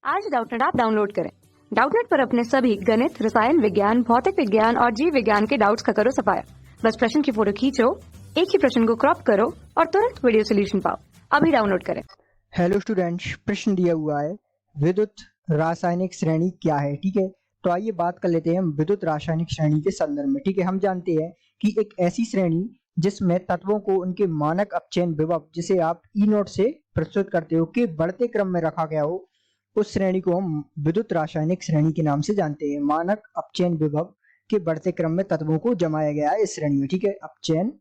आज Doubtnut app download करें। Doubtnut पर अपने सभी गणित, रसायन विज्ञान, भौतिक विज्ञान और जीव विज्ञान के डाउट्स का करो सफाया। बस प्रश्न की फोटो खींचो, एक ही प्रश्न को क्रॉप करो और तुरंत वीडियो सोल्यूशन पाओ। अभी डाउनलोड करें। हेलो स्टूडेंट्स, प्रश्न दिया हुआ है विद्युत रासायनिक श्रेणी क्या है। ठीक है, तो आइए बात कर लेते हैं हम विद्युत रासायनिक श्रेणी के संदर्भ में। ठीक है, हम जानते हैं कि एक ऐसी श्रेणी जिसमें तत्वों को उनके मानक अपचयन विभव, जिसे आप ई नोट से प्रस्तुत करते हो, के बढ़ते क्रम में रखा गया हो, उस श्रेणी को हम विद्युत रासायनिक श्रेणी के नाम से जानते हैं। मानक अपचयन विभव के बढ़ते क्रम में तत्वों को जमाया गया है इस श्रेणी में। ठीक है, अपचयन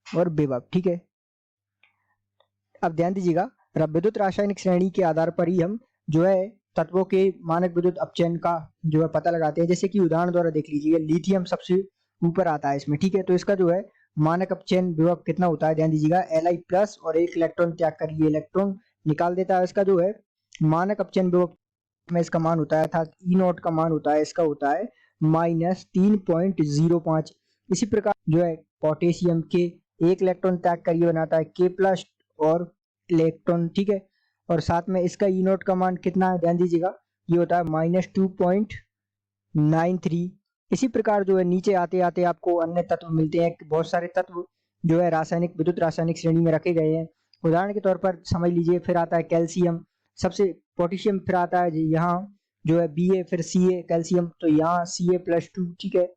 और विभव। ठीक है, अब ध्यान दीजिएगा, विद्युत रासायनिक श्रेणी के आधार पर ही हम जो है तत्वों के मानक विद्युत अपचयन का जो है पता लगाते हैं। जैसे कि उदाहरण द्वारा देख लीजिए, लिथियम सबसे ऊपर आता है इसमें। ठीक है, तो इसका जो है मानक अपचयन विभव कितना होता है, ध्यान दीजिएगा, Li+ और एक इलेक्ट्रॉन त्याग कर ये इलेक्ट्रॉन निकाल देता है। इसका जो है मानक अपचयन विभव में इसका मान होता है, अर्थात E0 का मान होता है, इसका होता है -3.05। इसी प्रकार जो है पोटेशियम के एक इलेक्ट्रॉन त्याग कर ये बनाता है K+ और इलेक्ट्रॉन। ठीक है, और साथ में इसका E0 का मान कितना है, ध्यान दीजिएगा, ये होता है -2.93। इसी प्रकार जो है नीचे आते आते आपको अन्य तत्व मिलते हैं। बहुत सारे तत्व जो है रासायनिक विद्युत रासायनिक श्रेणी में रखे गए हैं। उदाहरण के तौर पर समझ लीजिए, फिर आता है कैल्शियम, सबसे पोटेशियम, फिर आता है यहाँ जो है Ba, फिर Ca कैल्शियम, तो यहाँ Ca+2। ठीक है,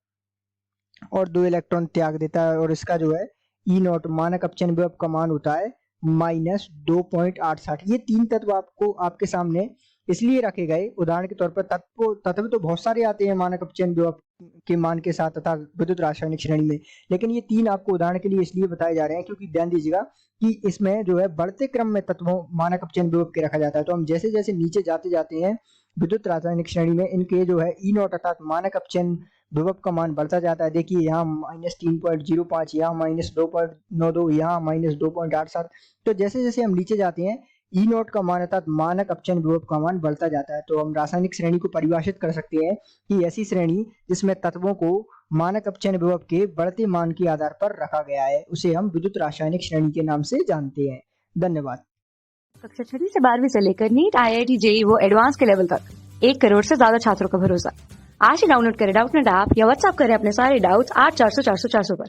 और 2 इलेक्ट्रॉन त्याग देता है, और इसका जो है E0 मानक अपचयन विभव का मान होता है -2.87। ये तीन तत्व आपको आपके सामने इसलिए रखे गए, उदाहरण के तौर पर तत्व तो बहुत सारे आते हैं मानक अपचयन विभव के मान के साथ तथा विद्युत रासायनिक श्रेणी में, लेकिन ये तीन आपको उदाहरण के लिए इसलिए बताए जा रहे हैं क्योंकि ध्यान दीजिएगा कि इसमें जो है बढ़ते क्रम में तत्वों मानक अपचयन विभव के रखा जाता है। तो हम जैसे जैसे नीचे जाते जाते हैं विद्युत रासायनिक श्रेणी में, इनके जो है E0 अर्थात मानक अपचयन विभव का मान बढ़ता जाता है। देखिए यहाँ -3.05, यहाँ -2.92, यहाँ -2.87। तो जैसे जैसे हम नीचे जाते हैं E0 का मान अर्थात मानक अपचयन विभव का मान बढ़ता जाता है। तो हम रासायनिक श्रेणी को परिभाषित कर सकते हैं कि ऐसी श्रेणी जिसमें तत्वों को मानक अपचयन विभव के बढ़ते मान के आधार पर रखा गया है, उसे हम विद्युत रासायनिक श्रेणी के नाम से जानते हैं। धन्यवाद। कक्षा 6 से 12वीं से लेकर नीट, IIT, JEE वो एडवांस के लेवल तक 1 करोड़ से ज्यादा छात्रों का भरोसा। आज ही डाउनलोड करें डाउटनेट ऐप या व्हाट्सएप करें अपने सारे डाउट्स 8400 400 400 पर।